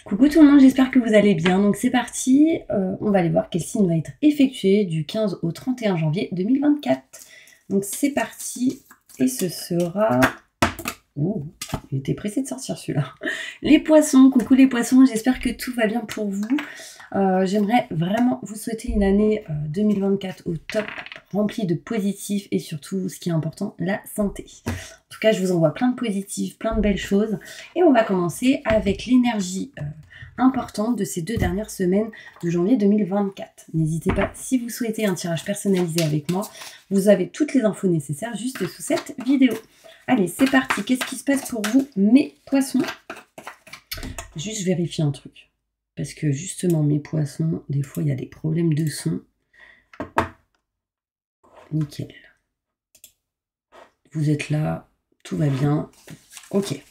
Coucou tout le monde, j'espère que vous allez bien. Donc c'est parti, on va aller voir quel signe va être effectué du 15 au 31 janvier 2024. Donc c'est parti, et ce sera... Ouh, il était pressé de sortir celui-là. Les poissons, coucou les poissons, j'espère que tout va bien pour vous. J'aimerais vraiment vous souhaiter une année 2024 au top, remplie de positifs et surtout, ce qui est important, la santé. En tout cas, je vous envoie plein de positifs, plein de belles choses. Et on va commencer avec l'énergie importante de ces 2 dernières semaines de janvier 2024. N'hésitez pas, si vous souhaitez un tirage personnalisé avec moi, vous avez toutes les infos nécessaires juste sous cette vidéo. Allez, c'est parti. Qu'est-ce qui se passe pour vous, mes poissons? Juste vérifier un truc. Parce que justement, mes poissons, des fois, il y a des problèmes de son. Nickel. Vous êtes là, tout va bien. Ok.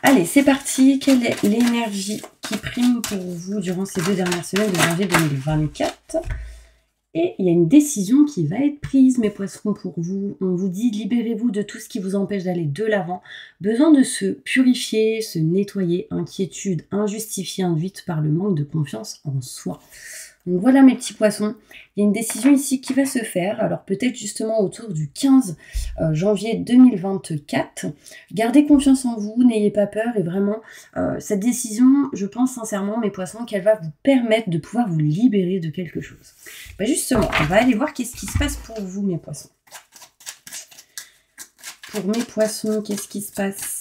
Allez, c'est parti. Quelle est l'énergie qui prime pour vous durant ces 2 dernières semaines de janvier 2024? Et il y a une décision qui va être prise, mes poissons, pour vous. On vous dit, libérez-vous de tout ce qui vous empêche d'aller de l'avant. Besoin de se purifier, se nettoyer, inquiétude injustifiée induite par le manque de confiance en soi. Donc voilà mes petits poissons, il y a une décision ici qui va se faire, alors peut-être justement autour du 15 janvier 2024. Gardez confiance en vous, n'ayez pas peur et vraiment cette décision, je pense sincèrement mes poissons qu'elle va vous permettre de pouvoir vous libérer de quelque chose. Bah justement, on va aller voir qu'est-ce qui se passe pour vous mes poissons. Pour mes poissons, qu'est-ce qui se passe?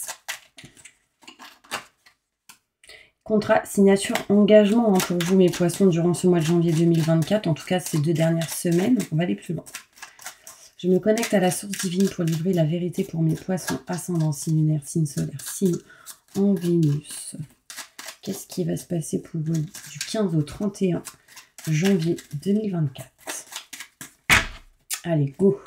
Contrat, signature, engagement pour vous mes poissons durant ce mois de janvier 2024, en tout cas ces 2 dernières semaines. On va aller plus loin. Je me connecte à la source divine pour livrer la vérité pour mes poissons, ascendant, signe lunaire, signe solaire, signe en Vénus. Qu'est-ce qui va se passer pour vous du 15 au 31 janvier 2024? Allez, go!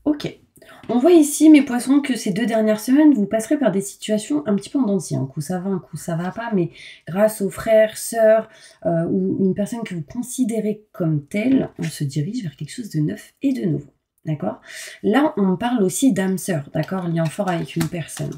Ok, on voit ici, mes poissons, que ces 2 dernières semaines, vous passerez par des situations un petit peu en dents de scie. Un coup ça va, un coup ça va pas, mais grâce aux frères, sœurs ou une personne que vous considérez comme telle, on se dirige vers quelque chose de neuf et de nouveau. D'accord? Là, on parle aussi d'âme sœur, d'accord? Lien fort avec une personne.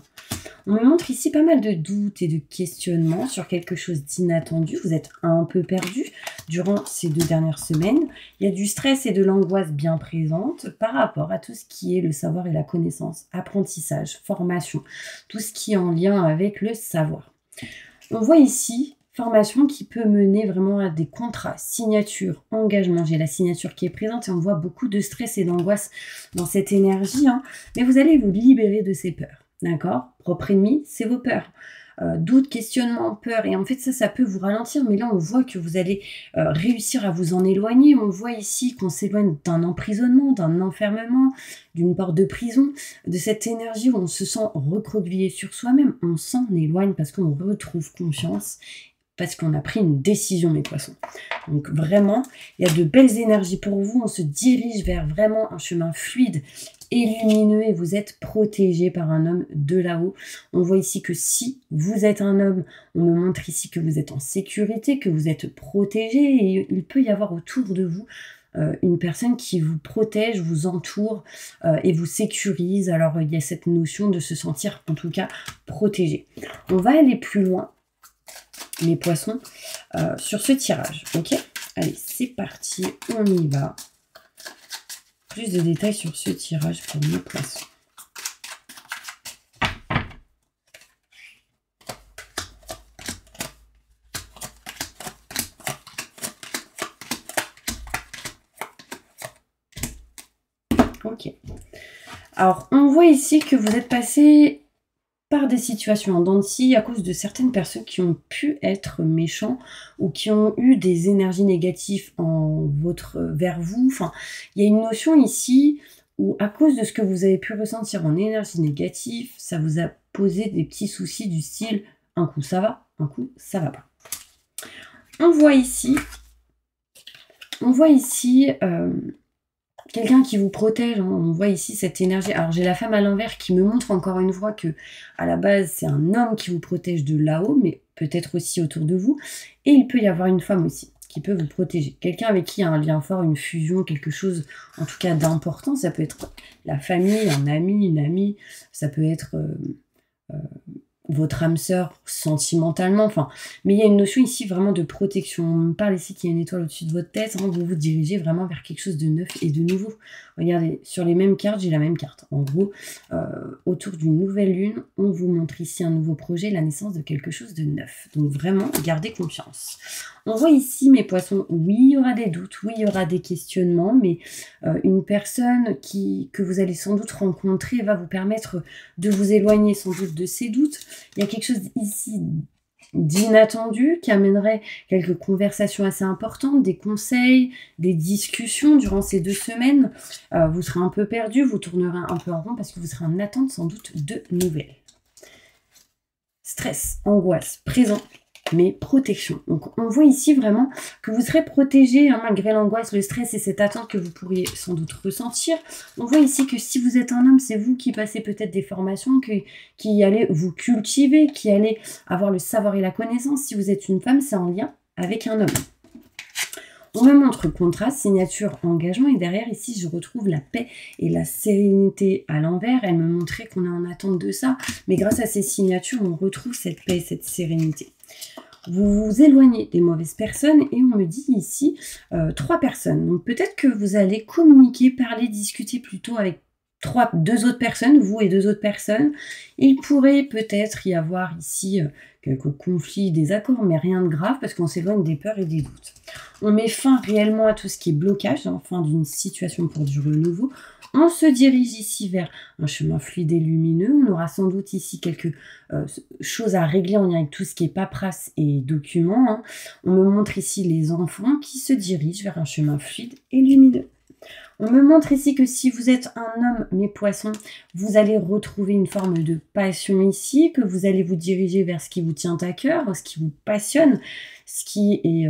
On me montre ici pas mal de doutes et de questionnements sur quelque chose d'inattendu. Vous êtes un peu perdu durant ces 2 dernières semaines. Il y a du stress et de l'angoisse bien présente par rapport à tout ce qui est le savoir et la connaissance, apprentissage, formation, tout ce qui est en lien avec le savoir. On voit ici formation qui peut mener vraiment à des contrats, signatures, engagements. J'ai la signature qui est présente et on voit beaucoup de stress et d'angoisse dans cette énergie. Mais vous allez vous libérer de ces peurs. D'accord? Propre ennemi, c'est vos peurs. Doute, questionnement, peur. Et en fait, ça peut vous ralentir. Mais là, on voit que vous allez réussir à vous en éloigner. On voit ici qu'on s'éloigne d'un emprisonnement, d'un enfermement, d'une porte de prison, de cette énergie où on se sent recroquevillé sur soi-même. On s'en éloigne parce qu'on retrouve confiance, parce qu'on a pris une décision, mes poissons. Donc vraiment, il y a de belles énergies pour vous. On se dirige vers vraiment un chemin fluide et lumineux et vous êtes protégé par un homme de là-haut. On voit ici que si vous êtes un homme, on me montre ici que vous êtes en sécurité, que vous êtes protégé et il peut y avoir autour de vous une personne qui vous protège, vous entoure et vous sécurise. Alors il y a cette notion de se sentir en tout cas protégé. On va aller plus loin, mes poissons, sur ce tirage. Ok, allez, c'est parti, on y va. Plus de détails sur ce tirage pour mes poissons. Ok. Alors, on voit ici que vous êtes passé par des situations en dents de scie à cause de certaines personnes qui ont pu être méchants ou qui ont eu des énergies négatives vers vous. Enfin, il y a une notion ici où à cause de ce que vous avez pu ressentir en énergie négative, ça vous a posé des petits soucis du style un coup ça va, un coup ça va pas. On voit ici quelqu'un qui vous protège, on voit ici cette énergie. Alors j'ai la femme à l'envers qui me montre encore une fois que à la base c'est un homme qui vous protège de là-haut, mais peut-être aussi autour de vous. Et il peut y avoir une femme aussi. qui peut vous protéger. Quelqu'un avec qui il y a un lien fort, une fusion, quelque chose en tout cas d'important. Ça peut être la famille, un ami, une amie. Ça peut être votre âme sœur sentimentalement, enfin, mais il y a une notion ici vraiment de protection. On me parle ici qu'il y a une étoile au-dessus de votre tête, hein, vous vous dirigez vraiment vers quelque chose de neuf et de nouveau. Regardez, sur les mêmes cartes, j'ai la même carte. En gros, autour d'une nouvelle lune, on vous montre ici un nouveau projet, la naissance de quelque chose de neuf. Donc vraiment, gardez confiance. On voit ici, mes poissons, oui, il y aura des doutes, oui, il y aura des questionnements, mais une personne que vous allez sans doute rencontrer va vous permettre de vous éloigner sans doute de ces doutes. Il y a quelque chose ici d'inattendu qui amènerait quelques conversations assez importantes, des conseils, des discussions durant ces 2 semaines. Vous serez un peu perdu, vous tournerez un peu en rond parce que vous serez en attente sans doute de nouvelles. Stress, angoisse, présent, mais protection. Donc on voit ici vraiment que vous serez protégé hein, malgré l'angoisse, le stress et cette attente que vous pourriez sans doute ressentir. On voit ici que si vous êtes un homme, c'est vous qui passez peut-être des formations, qui allez vous cultiver, qui allez avoir le savoir et la connaissance. Si vous êtes une femme, c'est en lien avec un homme. On me montre contrat, signature, engagement, et derrière ici je retrouve la paix et la sérénité à l'envers. Elle me montrait qu'on est en attente de ça, mais grâce à ces signatures, on retrouve cette paix et cette sérénité. Vous vous éloignez des mauvaises personnes et on me dit ici 3 personnes. Donc peut-être que vous allez communiquer, parler, discuter plutôt avec 2 autres personnes, vous et 2 autres personnes. Il pourrait peut-être y avoir ici quelques conflits, des accords, mais rien de grave parce qu'on s'éloigne des peurs et des doutes. On met fin réellement à tout ce qui est blocage, hein, fin d'une situation pour du renouveau. On se dirige ici vers un chemin fluide et lumineux. On aura sans doute ici quelques choses à régler en lien avec tout ce qui est paperasse et documents. Hein. On me montre ici les enfants qui se dirigent vers un chemin fluide et lumineux. On me montre ici que si vous êtes un homme, mes poissons, vous allez retrouver une forme de passion ici, que vous allez vous diriger vers ce qui vous tient à cœur, ce qui vous passionne, ce qui est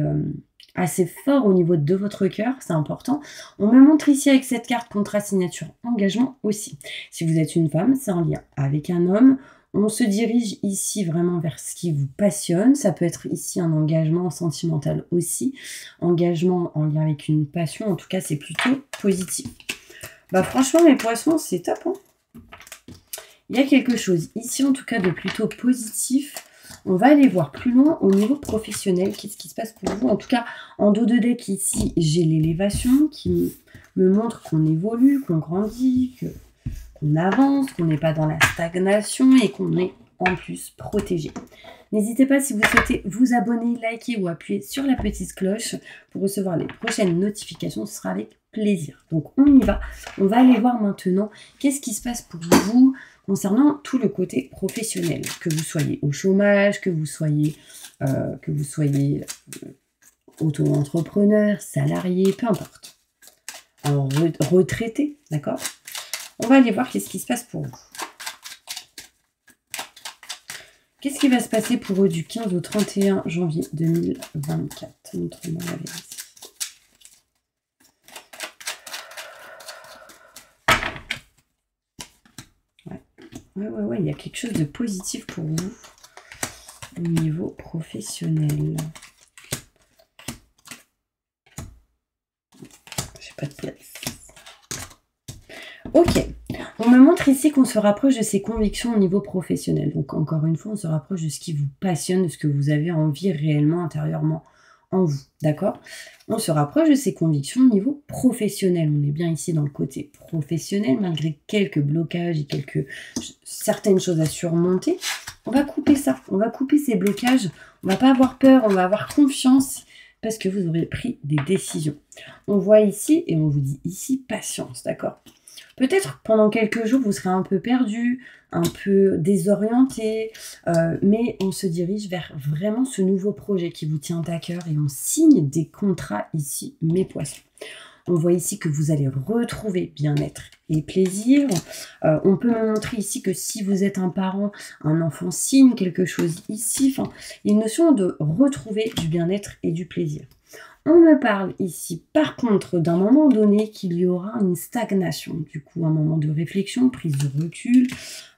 assez fort au niveau de votre cœur, c'est important. On me montre ici avec cette carte contrat, signature, engagement aussi. Si vous êtes une femme, c'est en lien avec un homme. On se dirige ici vraiment vers ce qui vous passionne. Ça peut être ici un engagement sentimental aussi. Engagement en lien avec une passion. En tout cas, c'est plutôt positif. Bah franchement, mes poissons, c'est top. Hein, il y a quelque chose ici, en tout cas, de plutôt positif. On va aller voir plus loin au niveau professionnel. Qu'est-ce qui se passe pour vous? En tout cas, en dos de deck, ici, j'ai l'élévation qui me montre qu'on évolue, qu'on grandit, qu'on avance, qu'on n'est pas dans la stagnation et qu'on est en plus protégé. N'hésitez pas si vous souhaitez vous abonner, liker ou appuyer sur la petite cloche pour recevoir les prochaines notifications. Ce sera avec plaisir. Donc on y va. On va aller voir maintenant qu'est-ce qui se passe pour vous concernant tout le côté professionnel. Que vous soyez au chômage, que vous soyez auto-entrepreneur, salarié, peu importe. En retraité, d'accord? On va aller voir qu'est-ce qui se passe pour vous. Qu'est-ce qui va se passer pour eux du 15 au 31 janvier 2024? Montre-moi la vérité. Ouais, il y a quelque chose de positif pour vous au niveau professionnel. J'ai pas de place. Ok. On me montre ici qu'on se rapproche de ses convictions au niveau professionnel. Donc, encore une fois, on se rapproche de ce qui vous passionne, de ce que vous avez envie réellement, intérieurement en vous. D'accord? On se rapproche de ses convictions au niveau professionnel. On est bien ici dans le côté professionnel, malgré quelques blocages et certaines choses à surmonter. On va couper ça. On va couper ces blocages. On ne va pas avoir peur, on va avoir confiance parce que vous aurez pris des décisions. On voit ici, et on vous dit ici, patience. D'accord? Peut-être pendant quelques jours, vous serez un peu perdu, un peu désorienté, mais on se dirige vers vraiment ce nouveau projet qui vous tient à cœur et on signe des contrats ici, mes poissons. On voit ici que vous allez retrouver bien-être et plaisir. On peut me montrer ici que si vous êtes un parent, un enfant signe quelque chose ici. Enfin, il y a une notion de retrouver du bien-être et du plaisir. On me parle ici, par contre, d'un moment donné qu'il y aura une stagnation. Du coup, un moment de réflexion, prise de recul,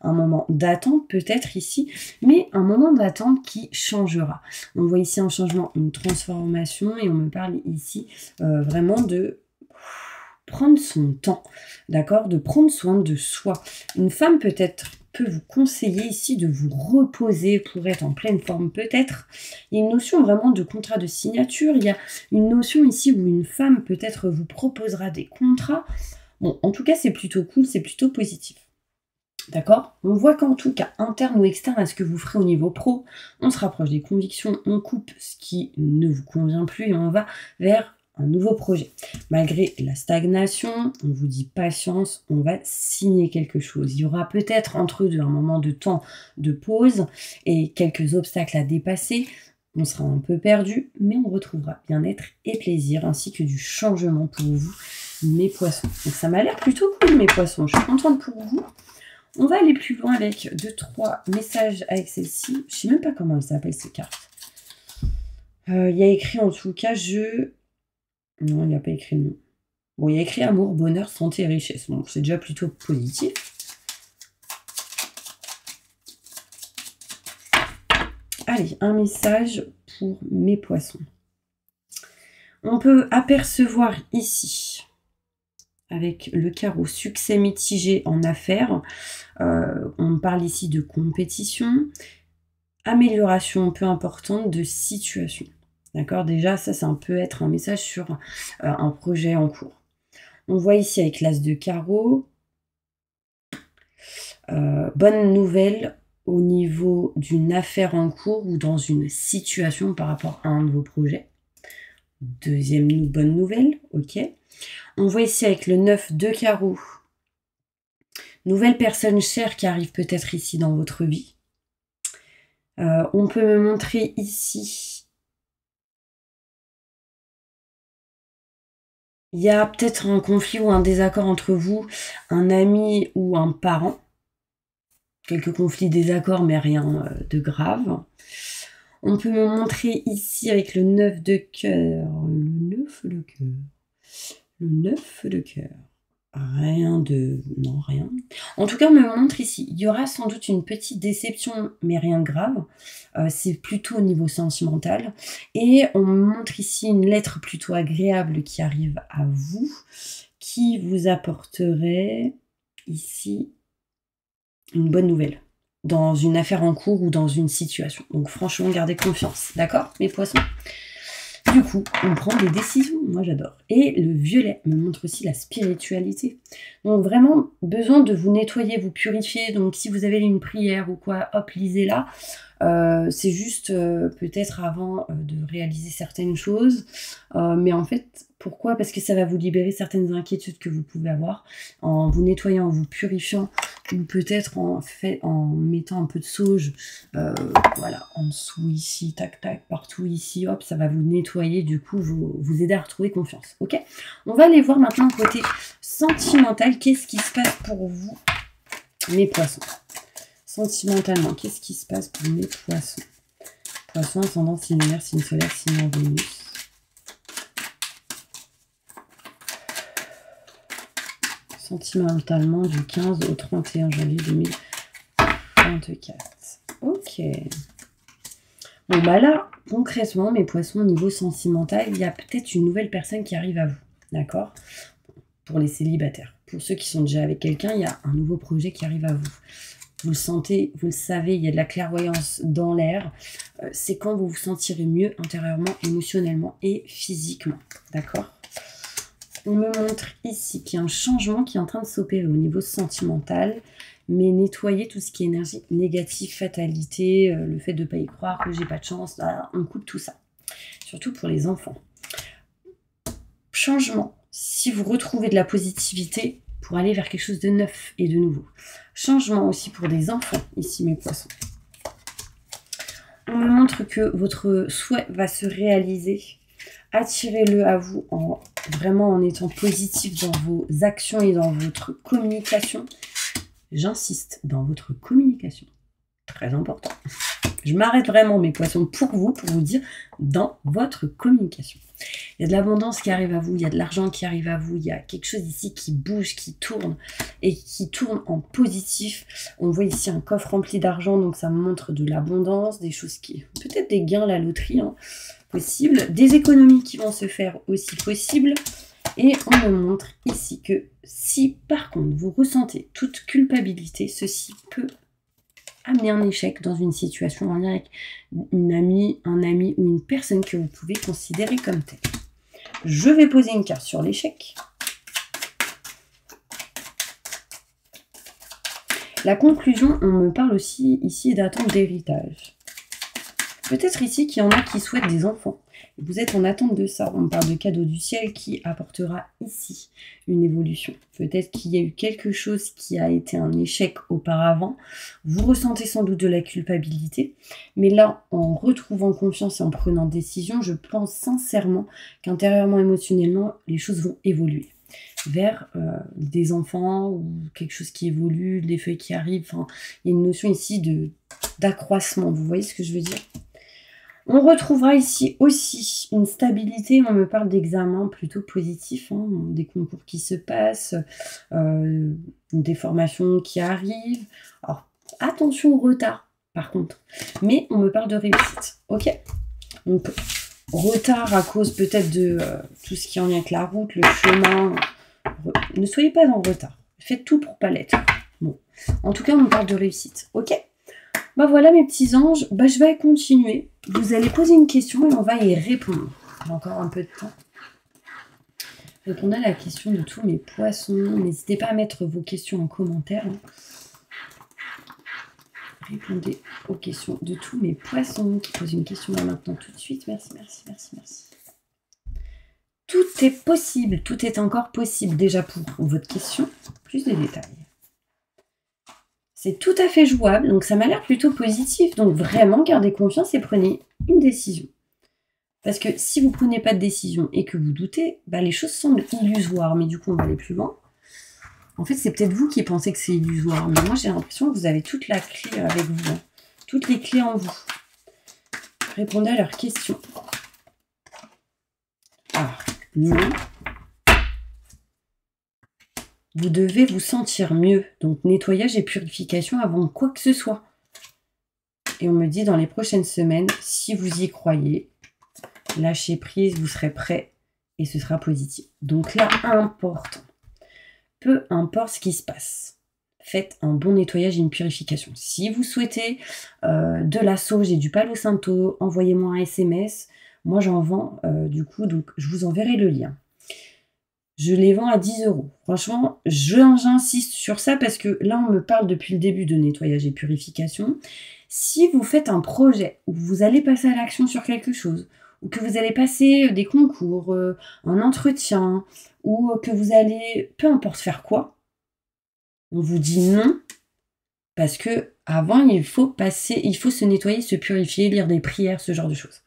un moment d'attente peut-être ici, mais un moment d'attente qui changera. On voit ici un changement, une transformation, et on me parle ici vraiment de prendre son temps, d'accord? De prendre soin de soi. Une femme peut-être peut vous conseiller ici de vous reposer pour être en pleine forme peut-être. Il y a une notion vraiment de contrat de signature. Il y a une notion ici où une femme peut-être vous proposera des contrats. Bon, en tout cas, c'est plutôt cool, c'est plutôt positif. D'accord? On voit qu'en tout cas, interne ou externe à ce que vous ferez au niveau pro, on se rapproche des convictions, on coupe ce qui ne vous convient plus et on va vers un nouveau projet. Malgré la stagnation, on vous dit patience, on va signer quelque chose. Il y aura peut-être entre deux un moment de temps de pause et quelques obstacles à dépasser. On sera un peu perdu, mais on retrouvera bien-être et plaisir, ainsi que du changement pour vous, mes poissons. Donc ça m'a l'air plutôt cool, mes poissons. Je suis contente pour vous. On va aller plus loin avec 2-3 messages avec celle-ci. Je ne sais même pas comment elles s'appellent ces cartes. Il y a écrit en tout cas non, il n'y a pas écrit non. Bon, il y a écrit amour, bonheur, santé et richesse. Bon, c'est déjà plutôt positif. Allez, un message pour mes poissons. On peut apercevoir ici, avec le carreau, succès mitigé en affaires. On parle ici de compétition, amélioration peu importante de situation. D'accord? Déjà, ça peut être un message sur un projet en cours. On voit ici avec l'as de carreau, bonne nouvelle au niveau d'une affaire en cours ou dans une situation par rapport à un de vos projets. Deuxième bonne nouvelle, ok. On voit ici avec le 9 de carreau, nouvelle personne chère qui arrive peut-être ici dans votre vie. On peut me montrer ici, il y a peut-être un conflit ou un désaccord entre vous, un ami ou un parent. Quelques conflits, désaccords, mais rien de grave. On peut me montrer ici avec le 9 de cœur. Le 9 de cœur. Le 9 de cœur. Rien de... Non, rien. En tout cas, on me montre ici. Il y aura sans doute une petite déception, mais rien de grave. C'est plutôt au niveau sentimental. Et on me montre ici une lettre plutôt agréable qui arrive à vous, qui vous apporterait ici une bonne nouvelle dans une affaire en cours ou dans une situation. Donc franchement, gardez confiance. D'accord, mes poissons? Du coup, on prend des décisions. Moi, j'adore. Et le violet me montre aussi la spiritualité. Donc vraiment, besoin de vous nettoyer, vous purifier. Donc si vous avez une prière ou quoi, hop, lisez-la. C'est juste peut-être avant de réaliser certaines choses. Mais en fait, pourquoi? Parce que ça va vous libérer certaines inquiétudes que vous pouvez avoir en vous nettoyant, en vous purifiant, ou peut-être en mettant un peu de sauge, voilà, en dessous ici, tac tac, partout ici, hop, ça va vous nettoyer, du coup, vous aider à retrouver confiance, ok? On va aller voir maintenant côté sentimental, qu'est-ce qui se passe pour vous, mes poissons? Sentimentalement, qu'est-ce qui se passe pour mes poissons? Poissons, ascendant, signe lunaire, signe solaire, signe en Vénus. Sentimentalement du 15 au 31 janvier 2024. Ok. Bon bah là, concrètement, mes poissons, au niveau sentimental, il y a peut-être une nouvelle personne qui arrive à vous. D'accord? Pour les célibataires. Pour ceux qui sont déjà avec quelqu'un, il y a un nouveau projet qui arrive à vous. Vous le sentez, vous le savez, il y a de la clairvoyance dans l'air. C'est quand vous vous sentirez mieux intérieurement, émotionnellement et physiquement. D'accord? On me montre ici qu'il y a un changement qui est en train de s'opérer au niveau sentimental, mais nettoyer tout ce qui est énergie négative, fatalité, le fait de ne pas y croire, que j'ai pas de chance, on coupe tout ça. Surtout pour les enfants. Changement. Si vous retrouvez de la positivité pour aller vers quelque chose de neuf et de nouveau. Changement aussi pour des enfants, ici mes poissons. On me montre que votre souhait va se réaliser. Attirez-le à vous vraiment en étant positif dans vos actions et dans votre communication. J'insiste, dans votre communication. Très important. Je m'arrête vraiment, mes poissons, pour vous dire, dans votre communication. Il y a de l'abondance qui arrive à vous, il y a de l'argent qui arrive à vous, il y a quelque chose ici qui bouge, qui tourne, et qui tourne en positif. On voit ici un coffre rempli d'argent, donc ça montre de l'abondance, des choses qui... peut-être des gains, la loterie, hein, possible. Des économies qui vont se faire aussi possible. Et on me montre ici que si, par contre, vous ressentez toute culpabilité, ceci peut amener un échec dans une situation en lien avec une amie, un ami ou une personne que vous pouvez considérer comme telle. Je vais poser une carte sur l'échec. La conclusion, on me parle aussi ici d'attente d'héritage. Peut-être ici qu'il y en a qui souhaitent des enfants. Vous êtes en attente de ça. On parle de cadeau du ciel qui apportera ici une évolution. Peut-être qu'il y a eu quelque chose qui a été un échec auparavant. Vous ressentez sans doute de la culpabilité. Mais là, en retrouvant confiance et en prenant décision, je pense sincèrement qu'intérieurement, émotionnellement, les choses vont évoluer vers des enfants ou quelque chose qui évolue, des feuilles qui arrivent. Enfin, il y a une notion ici d'accroissement. Vous voyez ce que je veux dire ? On retrouvera ici aussi une stabilité, on me parle d'examens plutôt positifs, hein, des concours qui se passent, des formations qui arrivent. Alors, attention au retard, par contre. Mais on me parle de réussite, ok? Donc, retard à cause peut-être de tout ce qui est en lien avec la route, le chemin. Ne soyez pas en retard. Faites tout pour pas l'être. Bon, en tout cas, on me parle de réussite, ok? Bah voilà mes petits anges, bah je vais continuer. Vous allez poser une question et on va y répondre. J'ai encore un peu de temps. Répondez à la question de tous mes poissons. N'hésitez pas à mettre vos questions en commentaire. Répondez aux questions de tous mes poissons qui posent une question là maintenant tout de suite. Merci, merci, merci, merci. Tout est possible, tout est encore possible déjà pour votre question. Plus de détails. C'est tout à fait jouable, donc ça m'a l'air plutôt positif. Donc vraiment, gardez confiance et prenez une décision. Parce que si vous ne prenez pas de décision et que vous doutez, bah, les choses semblent illusoires. Mais du coup, on va aller plus loin. En fait, c'est peut-être vous qui pensez que c'est illusoire. Mais moi, j'ai l'impression que vous avez toute la clé avec vous. Hein. Toutes les clés en vous. Répondez à leurs questions. Alors, non. Vous devez vous sentir mieux. Donc, nettoyage et purification avant quoi que ce soit. Et on me dit dans les prochaines semaines, si vous y croyez, lâchez prise, vous serez prêt et ce sera positif. Donc là, important. Peu importe ce qui se passe, faites un bon nettoyage et une purification. Si vous souhaitez de la sauge et du palo santo, envoyez-moi un SMS. Moi, j'en vends du coup, donc je vous enverrai le lien. Je les vends à 10 €. Franchement, j'insiste sur ça parce que là, on me parle depuis le début de nettoyage et purification. Si vous faites un projet où vous allez passer à l'action sur quelque chose, ou que vous allez passer des concours, un entretien, ou que vous allez, peu importe faire quoi, on vous dit non, parce que avant il faut se nettoyer, se purifier, lire des prières, ce genre de choses,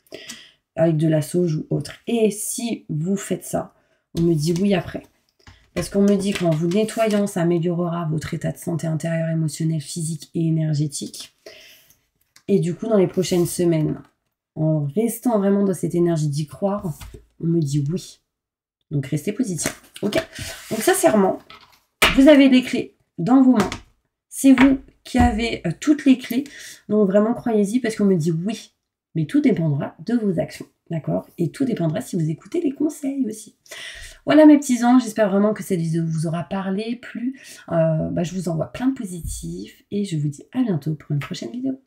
avec de la sauge ou autre. Et si vous faites ça, on me dit oui après. Parce qu'on me dit qu'en vous nettoyant, ça améliorera votre état de santé intérieure, émotionnel, physique et énergétique. Et du coup, dans les prochaines semaines, en restant vraiment dans cette énergie d'y croire, on me dit oui. Donc, restez positif. Ok? Donc, sincèrement, vous avez les clés dans vos mains. C'est vous qui avez toutes les clés. Donc, vraiment, croyez-y parce qu'on me dit oui. Mais tout dépendra de vos actions. D'accord? Et tout dépendra si vous écoutez les conseils aussi. Voilà mes petits anges, j'espère vraiment que cette vidéo vous aura parlé, plu. Je vous envoie plein de positifs et je vous dis à bientôt pour une prochaine vidéo.